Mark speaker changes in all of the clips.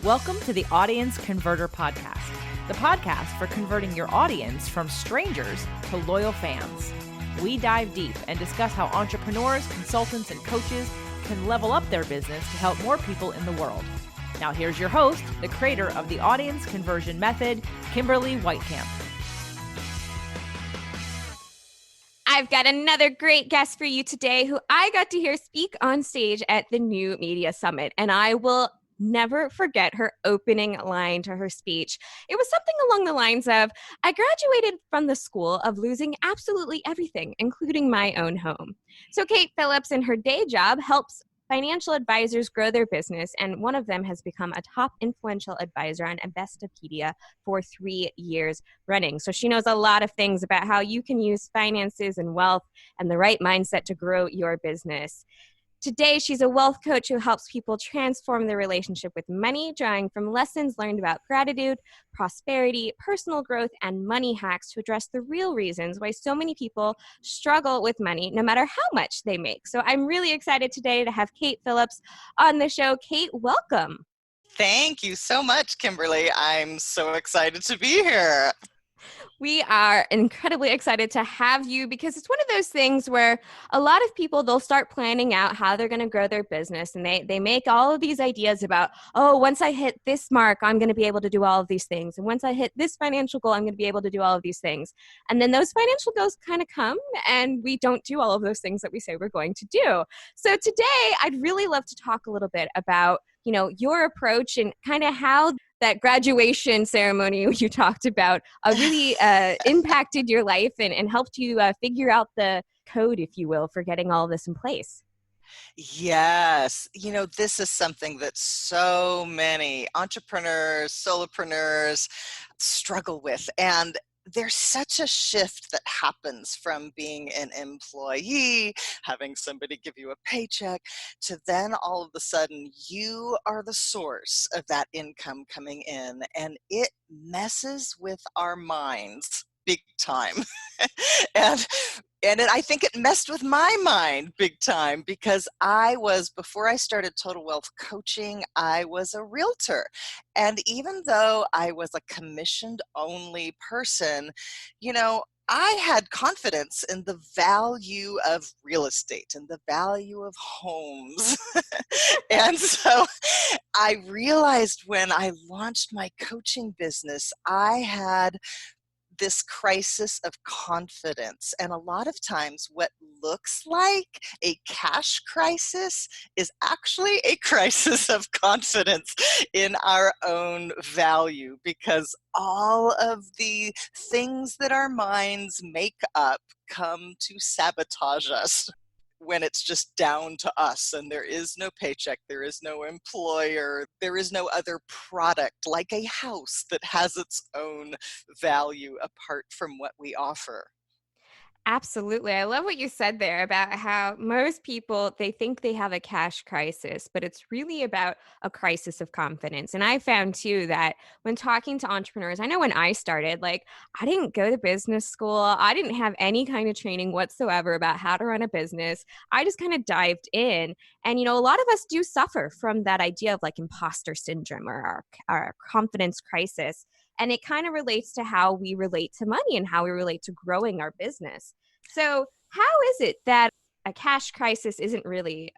Speaker 1: Welcome to the Audience Converter Podcast, the podcast for converting your audience from strangers to loyal fans. We dive deep and discuss how entrepreneurs, consultants, and coaches can level up their business to help more people in the world. Now here's your host, the creator of the Audience Conversion Method, Kimberly Weitkamp.
Speaker 2: I've got another great guest for you today who I got to hear speak on stage at the New Media Summit, and I will never forget her opening line to her speech. It was something along the lines of, I graduated from the school of losing absolutely everything, including my own home. So Kate Phillips in her day job helps financial advisors grow their business, and one of them has become a top influential advisor on Investopedia for 3 years running. So she knows a lot of things about how you can use finances and wealth and the right mindset to grow your business. Today, she's a wealth coach who helps people transform their relationship with money, drawing from lessons learned about gratitude, prosperity, personal growth, and money hacks to address the real reasons why so many people struggle with money, no matter how much they make. So I'm really excited today to have Kate Phillips on the show. Kate, welcome.
Speaker 3: Thank you so much, Kimberly. I'm so excited to be here.
Speaker 2: We are incredibly excited to have you because it's one of those things where a lot of people, they'll start planning out how they're going to grow their business, and they make all of these ideas about, oh, once I hit this mark, I'm going to be able to do all of these things. And once I hit this financial goal, I'm going to be able to do all of these things. And then those financial goals kind of come and we don't do all of those things that we say we're going to do. So today, I'd really love to talk a little bit about, your approach and kind of how that graduation ceremony you talked about really impacted your life and helped you figure out the code, if you will, for getting all this in place.
Speaker 3: Yes. This is something that so many entrepreneurs, solopreneurs struggle with. And there's such a shift that happens from being an employee, having somebody give you a paycheck, to then all of a sudden you are the source of that income coming in, and it messes with our minds big time. And I think it messed with my mind big time because before I started Total Wealth Coaching, I was a realtor. And even though I was a commissioned only person, I had confidence in the value of real estate and the value of homes. And so I realized when I launched my coaching business, I had this crisis of confidence. And a lot of times what looks like a cash crisis is actually a crisis of confidence in our own value, because all of the things that our minds make up come to sabotage us when it's just down to us and there is no paycheck, there is no employer, there is no other product like a house that has its own value apart from what we offer.
Speaker 2: Absolutely. I love what you said there about how most people, they think they have a cash crisis, but it's really about a crisis of confidence. And I found too that when talking to entrepreneurs, I know when I started, I didn't go to business school. I didn't have any kind of training whatsoever about how to run a business. I just kind of dived in. And, a lot of us do suffer from that idea of imposter syndrome or our confidence crisis. And it kind of relates to how we relate to money and how we relate to growing our business. So how is it that a cash crisis isn't really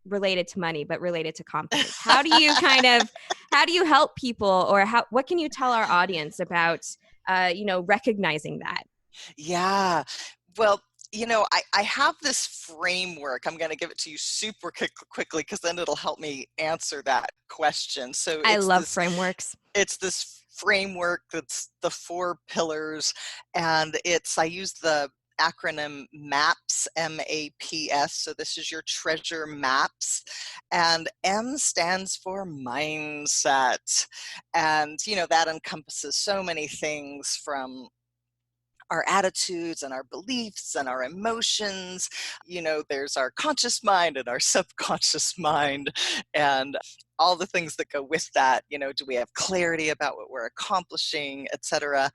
Speaker 2: related to money, but related to confidence? How do you how do you help people, or what can you tell our audience about, recognizing that?
Speaker 3: Yeah. Well, I have this framework. I'm going to give it to you super quickly because then it'll help me answer that question. So
Speaker 2: I love frameworks.
Speaker 3: It's this framework that's the 4 pillars, and I use the acronym MAPS, M-A-P-S. So this is your treasure maps, and M stands for mindset. And, that encompasses so many things, from our attitudes and our beliefs and our emotions. There's our conscious mind and our subconscious mind and all the things that go with that. Do we have clarity about what we're accomplishing, etc.?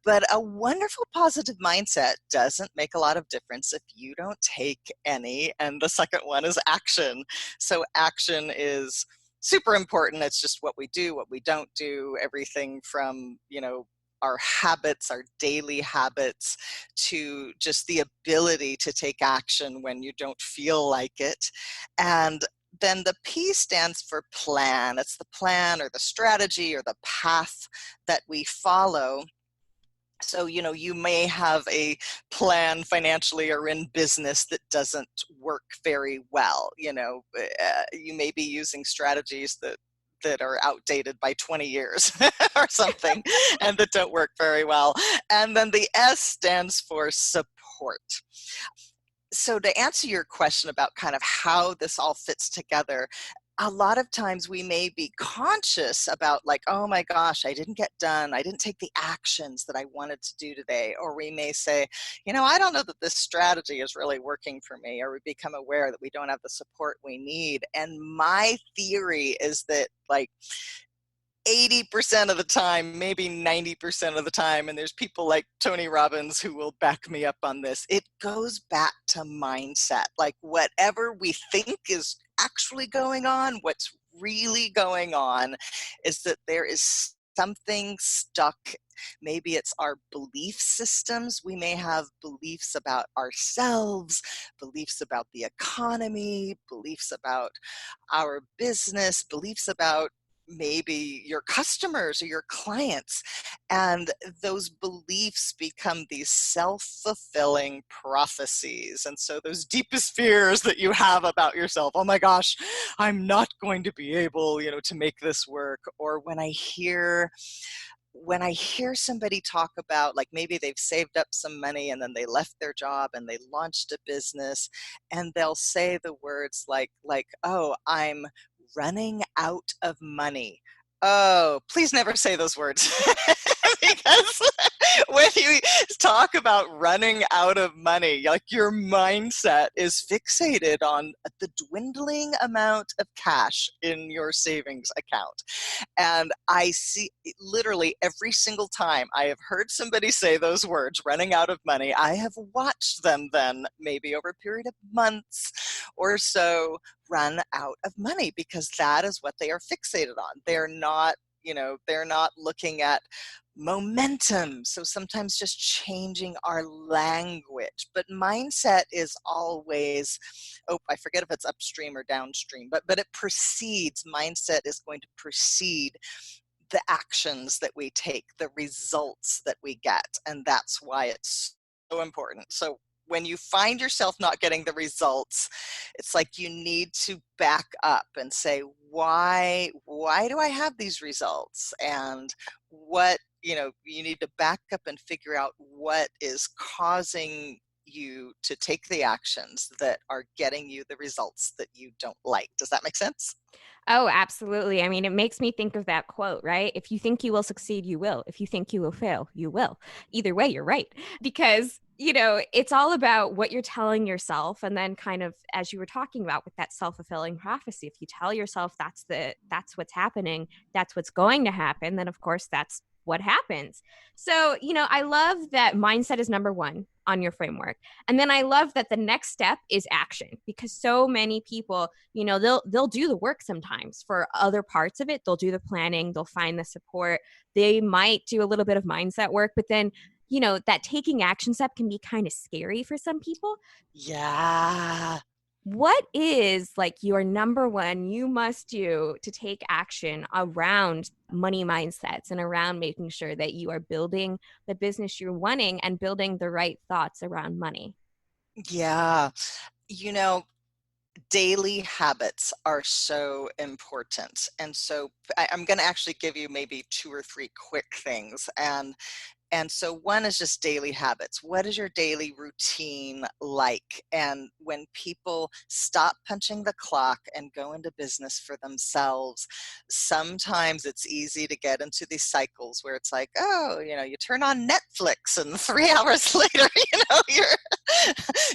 Speaker 3: But a wonderful positive mindset doesn't make a lot of difference if you don't take any. And the second one is action. So action is super important. It's just what we do, what we don't do, everything from, our habits, our daily habits, to just the ability to take action when you don't feel like it. And then the P stands for plan. It's the plan or the strategy or the path that we follow. So, you may have a plan financially or in business that doesn't work very well. You may be using strategies that are outdated by 20 years or something and that don't work very well. And then the S stands for support. So to answer your question about kind of how this all fits together, a lot of times we may be conscious about like, oh my gosh, I didn't get done. I didn't take the actions that I wanted to do today. Or we may say, I don't know that this strategy is really working for me. Or we become aware that we don't have the support we need. And my theory is that like 80% of the time, maybe 90% of the time, and there's people like Tony Robbins who will back me up on this, it goes back to mindset. Like whatever we think is actually going on, what's really going on is that there is something stuck. Maybe it's our belief systems. We may have beliefs about ourselves, beliefs about the economy, beliefs about our business, beliefs about maybe your customers or your clients, and those beliefs become these self-fulfilling prophecies. And so those deepest fears that you have about yourself, oh my gosh, I'm not going to be able, to make this work. Or when I hear somebody talk about like maybe they've saved up some money and then they left their job and they launched a business, and they'll say the words like, oh, I'm running out of money. Oh, please never say those words. Because when you talk about running out of money, like your mindset is fixated on the dwindling amount of cash in your savings account. And I see literally every single time I have heard somebody say those words, running out of money, I have watched them then maybe over a period of months or so run out of money, because that is what they are fixated on. They're not looking at momentum. So sometimes just changing our language. But mindset is always, I forget if it's upstream or downstream, but it precedes, mindset is going to precede the actions that we take, the results that we get. And that's why it's so important. So when you find yourself not getting the results, it's like you need to back up and say, why do I have these results? And what, you need to back up and figure out what is causing you to take the actions that are getting you the results that you don't like. Does that make sense?
Speaker 2: Oh, absolutely. I mean, it makes me think of that quote, right? If you think you will succeed, you will. If you think you will fail, you will. Either way, you're right. Because, it's all about what you're telling yourself. And then kind of, as you were talking about with that self-fulfilling prophecy, if you tell yourself that's what's happening, that's what's going to happen, then of course that's what happens. So, I love that mindset is number one on your framework. And then I love that the next step is action, because so many people, they'll do the work sometimes for other parts of it. They'll do the planning, they'll find the support. They might do a little bit of mindset work, but then, that taking action step can be kind of scary for some people.
Speaker 3: Yeah.
Speaker 2: What is like your number one you must do to take action around money mindsets and around making sure that you are building the business you're wanting and building the right thoughts around money?
Speaker 3: Yeah. Daily habits are so important. And so I'm going to actually give you maybe 2 or 3 quick things. And so one is just daily habits. What is your daily routine like? And when people stop punching the clock and go into business for themselves, sometimes it's easy to get into these cycles where it's like, oh, you turn on Netflix and 3 hours later,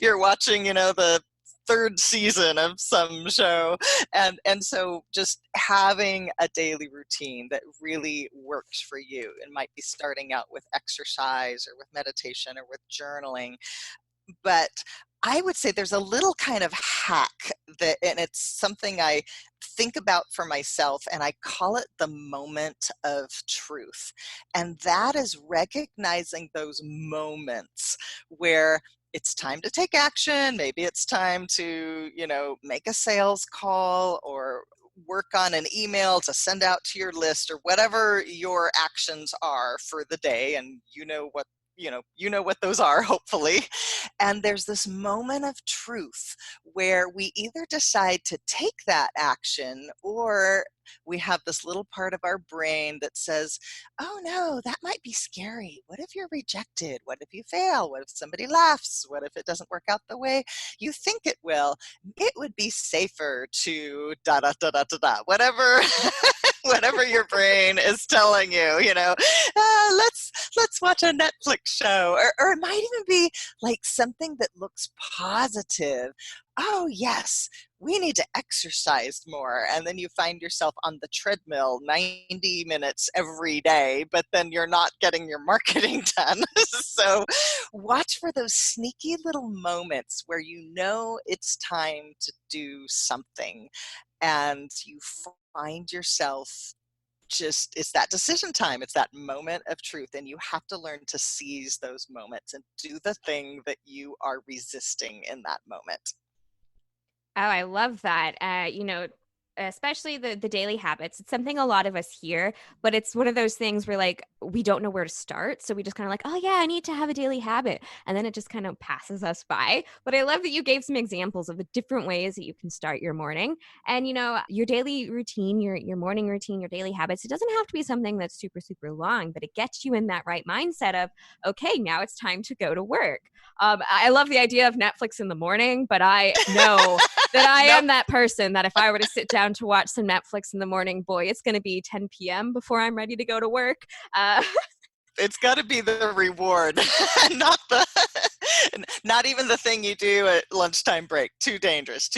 Speaker 3: you're watching, the 3rd season of some show. And so just having a daily routine that really works for you. It might be starting out with exercise or with meditation or with journaling. But I would say there's a little kind of hack that, and it's something I think about for myself, and I call it the moment of truth. And that is recognizing those moments where it's time to take action. Maybe it's time to, make a sales call or work on an email to send out to your list, or whatever your actions are for the day. And what those are, hopefully. And there's this moment of truth where we either decide to take that action, or we have this little part of our brain that says, oh no, that might be scary. What if you're rejected? What if you fail? What if somebody laughs? What if it doesn't work out the way you think it will? It would be safer to da da da da da da, whatever. Whatever your brain is telling you, let's watch a Netflix show, or it might even be like something that looks positive. Oh yes, we need to exercise more. And then you find yourself on the treadmill 90 minutes every day, but then you're not getting your marketing done. So watch for those sneaky little moments where it's time to do something, and you find yourself it's that decision time. It's that moment of truth, and you have to learn to seize those moments and do the thing that you are resisting in that moment.
Speaker 2: Oh, I love that. Especially the daily habits. It's something a lot of us hear, but it's one of those things where like we don't know where to start. So we just kind of like, oh yeah, I need to have a daily habit. And then it just kind of passes us by. But I love that you gave some examples of the different ways that you can start your morning. And your daily routine, your morning routine, your daily habits, it doesn't have to be something that's super, super long, but it gets you in that right mindset of, okay, now it's time to go to work. I love the idea of Netflix in the morning, but I know that I am that person that if I were to sit down to watch some Netflix in the morning, boy, it's going to be 10 p.m. before I'm ready to go to work.
Speaker 3: It's got to be the reward, not even the thing you do at lunchtime break. Too dangerous.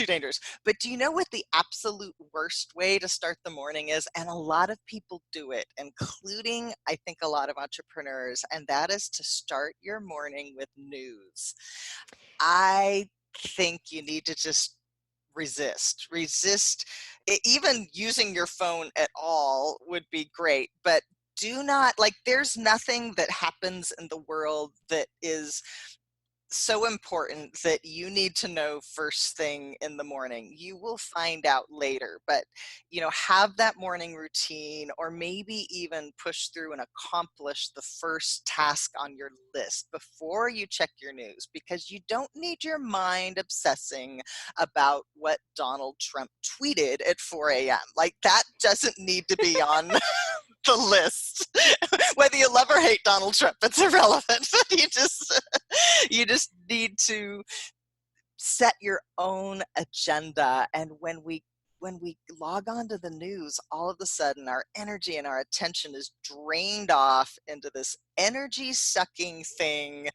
Speaker 3: But do you know what the absolute worst way to start the morning is? And a lot of people do it, including, I think, a lot of entrepreneurs, and that is to start your morning with news. I think you need to just resist. Even using your phone at all would be great, but do not, there's nothing that happens in the world that is so important that you need to know first thing in the morning. You will find out later, but have that morning routine, or maybe even push through and accomplish the first task on your list before you check your news, because you don't need your mind obsessing about what Donald Trump tweeted at 4 a.m. That doesn't need to be on the list. Whether you love or hate Donald Trump, it's irrelevant. You just need to set your own agenda. And when we log on to the news, all of a sudden our energy and our attention is drained off into this energy sucking thing.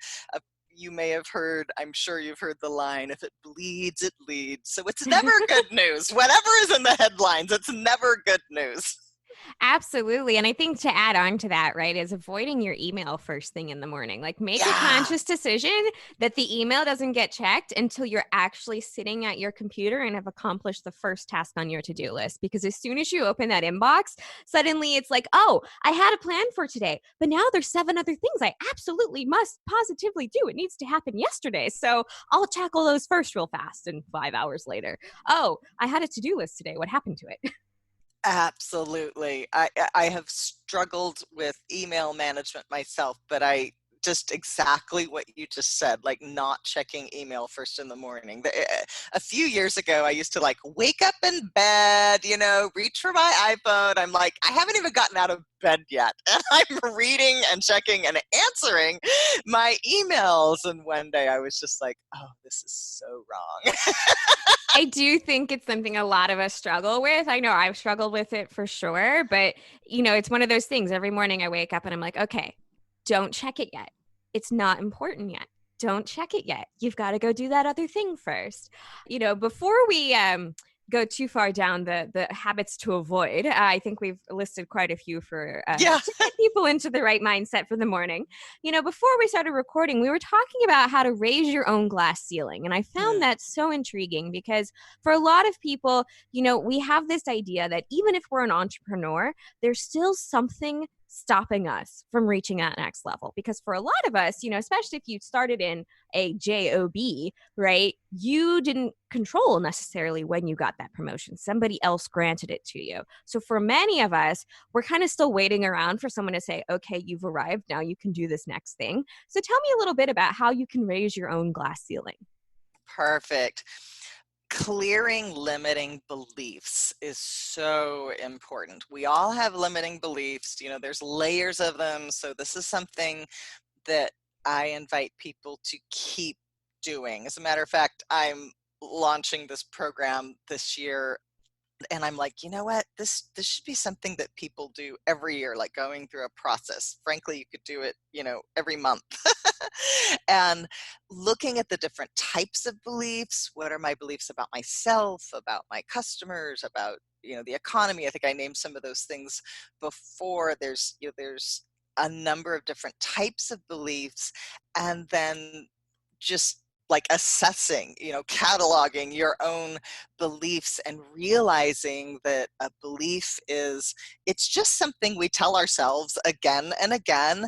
Speaker 3: You may have heard, I'm sure you've heard the line, if it bleeds, it leads. So it's never good news. Whatever is in the headlines, it's never good news.
Speaker 2: Absolutely. And I think to add on to that, right, is avoiding your email first thing in the morning. Make a conscious decision that the email doesn't get checked until you're actually sitting at your computer and have accomplished the first task on your to-do list. Because as soon as you open that inbox, suddenly it's like, oh, I had a plan for today, but now there's 7 other things I absolutely must positively do. It needs to happen yesterday. So I'll tackle those first real fast. And 5 hours later, oh, I had a to-do list today. What happened to it?
Speaker 3: Absolutely. I have struggled with email management myself, but just exactly what you just said, not checking email first in the morning. A few years ago, I used to wake up in bed, reach for my iPhone. I'm I haven't even gotten out of bed yet. And I'm reading and checking and answering my emails. And one day I was just oh, this is so wrong.
Speaker 2: I do think it's something a lot of us struggle with. I know I've struggled with it for sure, but it's one of those things. Every morning I wake up and I'm like, okay, don't check it yet. It's not important yet. Don't check it yet. You've got to go do that other thing first. Before we go too far down the habits to avoid. I think we've listed quite a few for
Speaker 3: Yeah.
Speaker 2: to get people into the right mindset for the morning. Before we started recording, we were talking about how to raise your own glass ceiling. And I found that so intriguing because for a lot of people, we have this idea that even if we're an entrepreneur, there's still something stopping us from reaching that next level. Because for a lot of us, especially if you started in a job, right, you didn't control necessarily when you got that promotion. Somebody else granted it to you. So for many of us, we're kind of still waiting around for someone to say, okay, you've arrived, now you can do this next thing. So tell me a little bit about how you can raise your own glass ceiling.
Speaker 3: Perfect. Clearing limiting beliefs is so important. We all have limiting beliefs. There's layers of them. So this is something that I invite people to keep doing. As a matter of fact, I'm launching this program this year, and I'm like, you know what, this should be something that people do every year, like going through a process. Frankly, you could do it, every month. And looking at the different types of beliefs. What are my beliefs about myself, about my customers, about the economy? I think I named some of those things before. There's a number of different types of beliefs, and then just like assessing, cataloging your own beliefs and realizing that a belief it's just something we tell ourselves again and again.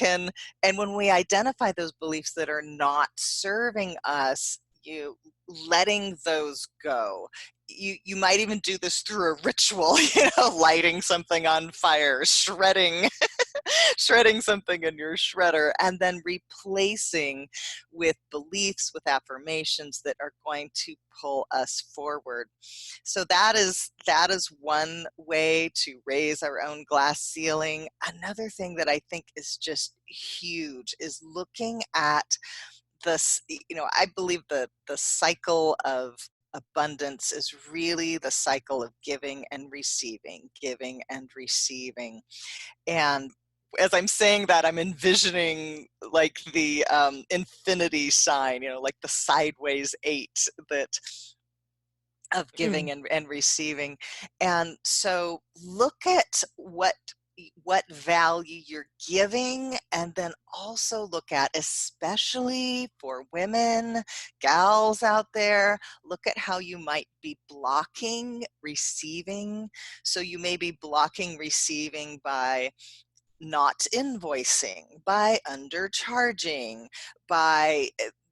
Speaker 3: And when we identify those beliefs that are not serving us, you letting those go. You might even do this through a ritual, lighting something on fire, shredding something in your shredder, and then replacing with beliefs, with affirmations that are going to pull us forward. So that is one way to raise our own glass ceiling. Another thing that I think is just huge is looking at this. I believe the cycle of abundance is really the cycle of giving and receiving, and as I'm saying that, I'm envisioning like the infinity sign, like the sideways 8 that of giving and receiving. And so look at what value you're giving, and then also look at, especially for women, gals out there, look at how you might be blocking receiving. So you may be blocking receiving by not invoicing, by undercharging,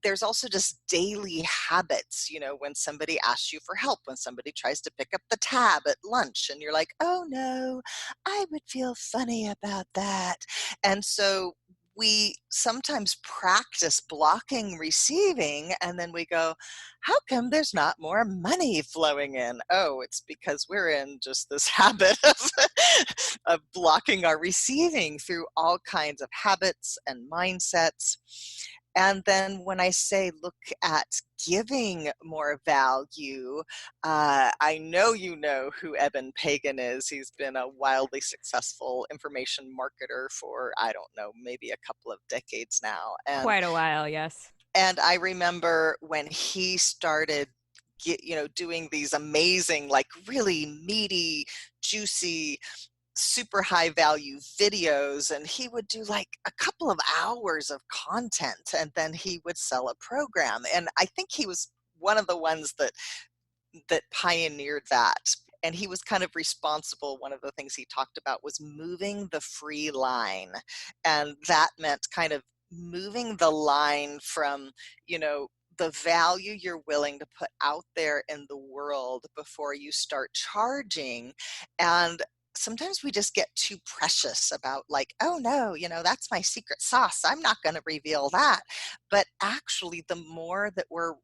Speaker 3: there's also just daily habits, when somebody asks you for help, when somebody tries to pick up the tab at lunch and you're like, oh no, I would feel funny about that. And so we sometimes practice blocking receiving, and then we go, how come there's not more money flowing in? Oh, it's because we're in just this habit of blocking our receiving through all kinds of habits and mindsets. And then when I say look at giving more value, I know you know who Eben Pagan is. He's been a wildly successful information marketer for, I don't know, maybe a couple of decades now.
Speaker 2: Quite a while, yes.
Speaker 3: And I remember when he started doing these amazing, like really meaty, juicy, super high value videos, and he would do like a couple of hours of content, and then he would sell a program. And I think he was one of the ones that pioneered that. And he was kind of responsible. One of the things he talked about was moving the free line. And that meant kind of moving the line from, the value you're willing to put out there in the world before you start charging. And sometimes we just get too precious about like, oh no, that's my secret sauce, I'm not going to reveal that. But actually, the more that we're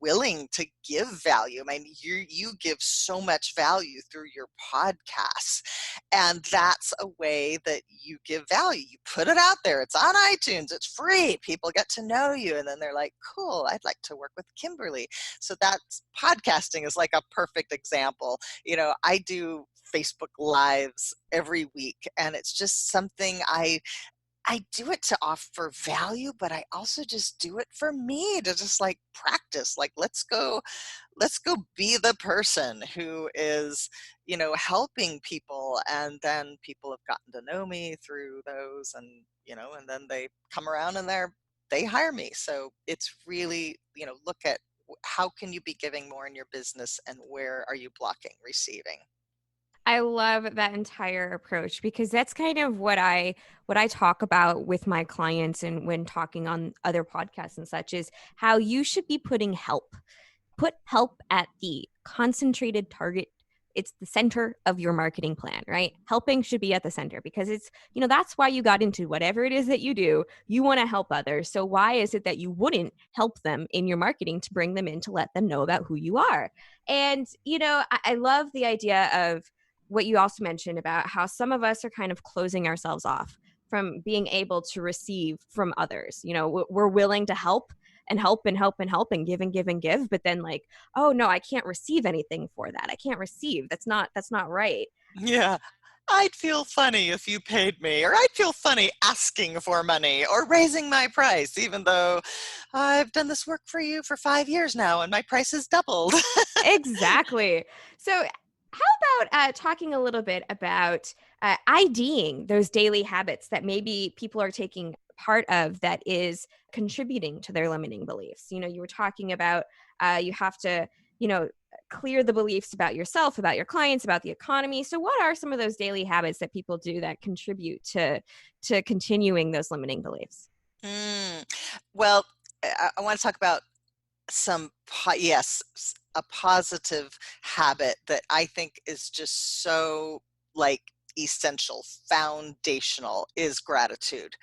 Speaker 3: willing to give value, I mean, you give so much value through your podcasts, and that's a way that you give value. You put it out there, it's on iTunes, it's free, people get to know you, and then they're like, cool, I'd like to work with Kimberly. So that's podcasting is like a perfect example. I do Facebook Lives every week, and it's just something I I do it to offer value, but I also just do it for me to just like practice. Like, let's go be the person who is, helping people. And then people have gotten to know me through those, and, and then they come around and they hire me. So it's really, look at how can you be giving more in your business, and where are you blocking receiving?
Speaker 2: I love that entire approach, because that's kind of what I talk about with my clients and when talking on other podcasts and such, is how you should be put help at the concentrated target. It's the center of your marketing plan, right? Helping should be at the center, because that's why you got into whatever it is that you do. You want to help others. So why is it that you wouldn't help them in your marketing to bring them in, to let them know about who you are? And, I love the idea of what you also mentioned about how some of us are kind of closing ourselves off from being able to receive from others. We're willing to help and help and help and help and give and give and give, but then like, oh no, I can't receive anything for that. I can't receive. That's not right.
Speaker 3: Yeah. I'd feel funny if you paid me, or I'd feel funny asking for money or raising my price, even though I've done this work for you for 5 years now and my price has doubled.
Speaker 2: Exactly. So how about talking a little bit about IDing those daily habits that maybe people are taking part of that is contributing to their limiting beliefs? You were talking about you have to, clear the beliefs about yourself, about your clients, about the economy. So what are some of those daily habits that people do that contribute to continuing those limiting beliefs?
Speaker 3: Mm. Well, I want to talk about yes, a positive habit that I think is just so like essential, foundational, is gratitude.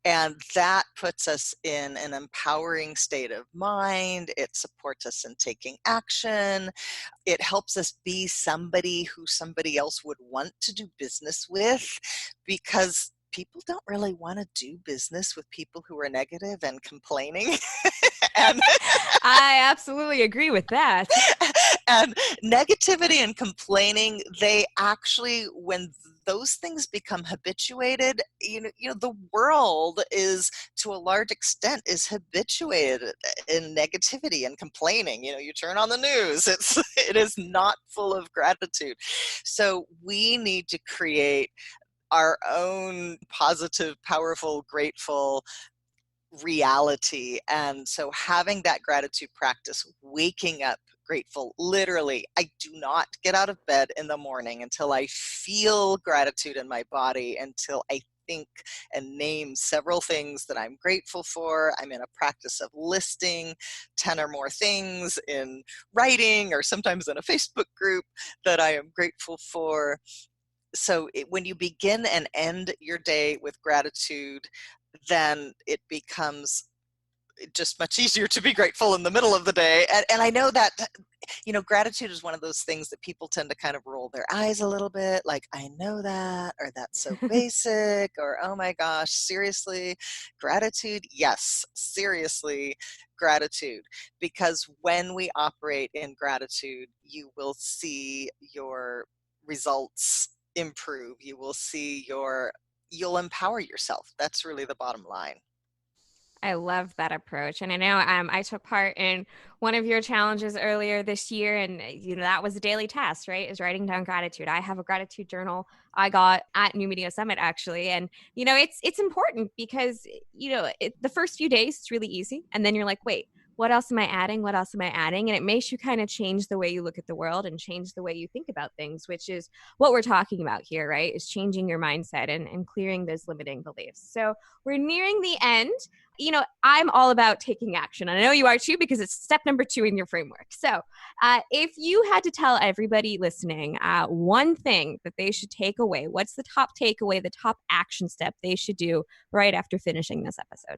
Speaker 3: And that puts us in an empowering state of mind. It supports us in taking action. It helps us be somebody who somebody else would want to do business with, because people don't really want to do business with people who are negative and complaining. and
Speaker 2: I absolutely agree with that.
Speaker 3: and negativity and complaining, they actually, when those things become habituated, the world is, to a large extent, is habituated in negativity and complaining. You turn on the news, it is not full of gratitude. So we need to create our own positive, powerful, grateful reality. And so having that gratitude practice, waking up grateful, literally, I do not get out of bed in the morning until I feel gratitude in my body, until I think and name several things that I'm grateful for. I'm in a practice of listing 10 or more things in writing, or sometimes in a Facebook group, that I am grateful for. So when you begin and end your day with gratitude, then it becomes just much easier to be grateful in the middle of the day. And I know that, gratitude is one of those things that people tend to kind of roll their eyes a little bit, like, I know that, or that's so basic, or, oh my gosh, seriously, gratitude? Yes, seriously, gratitude. Because when we operate in gratitude, you will see your results improve. You'll empower yourself. That's really the bottom line.
Speaker 2: I love that approach. And I know I took part in one of your challenges earlier this year, and that was a daily task, right? Is writing down gratitude. I have a gratitude journal I got at New Media Summit, actually. And it's important, because the first few days it's really easy, and then you're like, wait, what else am I adding? What else am I adding? And it makes you kind of change the way you look at the world and change the way you think about things, which is what we're talking about here, right? Is changing your mindset and clearing those limiting beliefs. So we're nearing the end. I'm all about taking action. I know you are too, because it's step number 2 in your framework. So if you had to tell everybody listening one thing that they should take away, what's the top takeaway, the top action step they should do right after finishing this episode?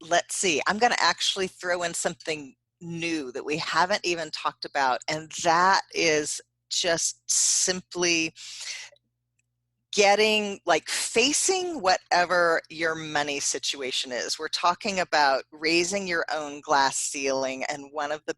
Speaker 3: Let's see. I'm going to actually throw in something new that we haven't even talked about, and that is just simply facing whatever your money situation is. We're talking about raising your own glass ceiling, and one of the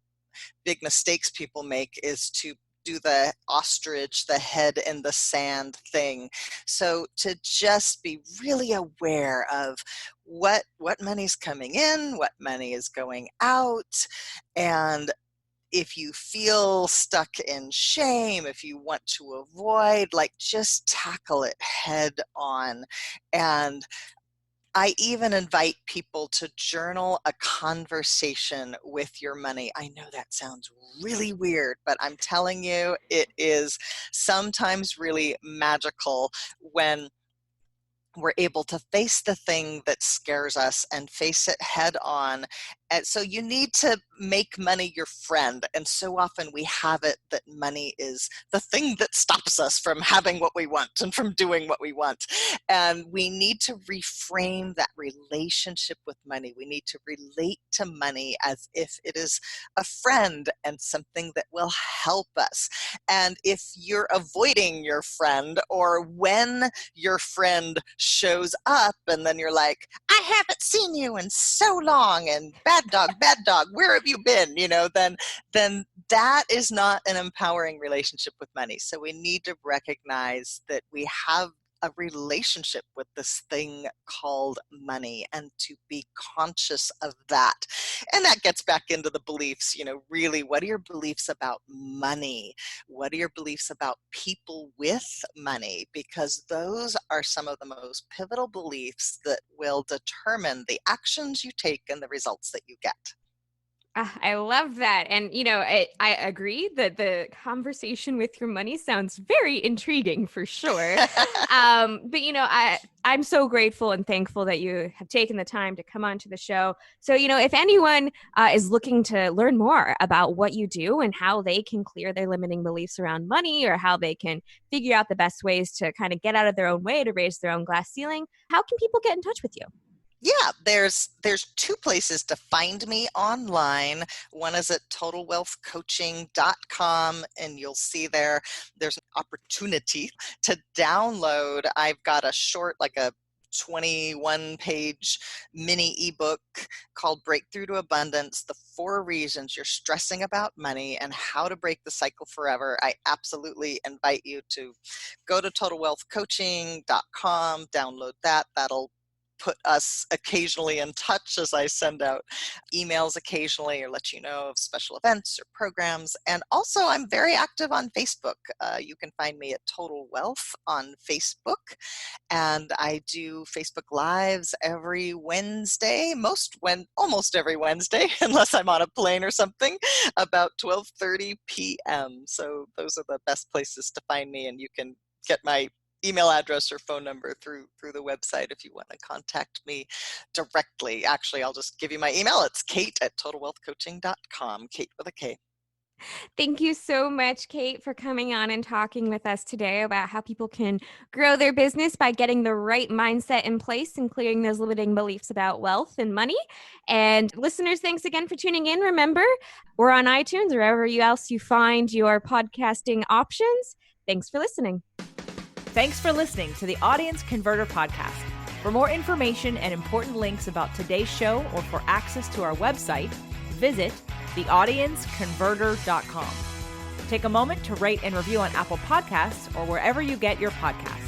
Speaker 3: big mistakes people make is to do the ostrich, the head in the sand thing. So to just be really aware of what money's coming in, what money is going out, and if you feel stuck in shame, if you want to avoid, like, just tackle it head on. And I even invite people to journal a conversation with your money. I know that sounds really weird, but I'm telling you, it is sometimes really magical when we're able to face the thing that scares us and face it head on. And so you need to make money your friend. And so often we have it that money is the thing that stops us from having what we want and from doing what we want. And we need to reframe that relationship with money. We need to relate to money as if it is a friend and something that will help us. And if you're avoiding your friend, or when your friend shows up and then you're like, I haven't seen you in so long, and bad dog, where have you been? Then that is not an empowering relationship with money. So we need to recognize that we have a relationship with this thing called money, and to be conscious of that. And that gets back into the beliefs, really, what are your beliefs about money? What are your beliefs about people with money? Because those are some of the most pivotal beliefs that will determine the actions you take and the results that you get.
Speaker 2: I love that. And, I agree that the conversation with your money sounds very intriguing for sure. But, I'm so grateful and thankful that you have taken the time to come onto the show. So, if anyone is looking to learn more about what you do and how they can clear their limiting beliefs around money, or how they can figure out the best ways to kind of get out of their own way to raise their own glass ceiling, how can people get in touch with you?
Speaker 3: Yeah, there's two places to find me online. One is at totalwealthcoaching.com, and you'll see there's an opportunity to download. I've got a short, like a 21-page mini ebook called Breakthrough to Abundance, the 4 reasons you're stressing about money and how to break the cycle forever. I absolutely invite you to go to totalwealthcoaching.com, download that. That'll put us occasionally in touch as I send out emails occasionally or let you know of special events or programs. And also, I'm very active on Facebook. You can find me at Total Wealth on Facebook. And I do Facebook Lives every Wednesday, almost every Wednesday, unless I'm on a plane or something, about 12:30 p.m. So those are the best places to find me, and you can get my email address or phone number through the website if you want to contact me directly. Actually, I'll just give you my email. It's Kate@totalwealthcoaching.com, Kate with a K.
Speaker 2: Thank you so much, Kate, for coming on and talking with us today about how people can grow their business by getting the right mindset in place and clearing those limiting beliefs about wealth and money. And listeners, thanks again for tuning in. Remember, we're on iTunes or wherever else you find your podcasting options. Thanks for listening.
Speaker 1: Thanks for listening to the Audience Converter Podcast. For more information and important links about today's show, or for access to our website, visit theaudienceconverter.com. Take a moment to rate and review on Apple Podcasts or wherever you get your podcasts.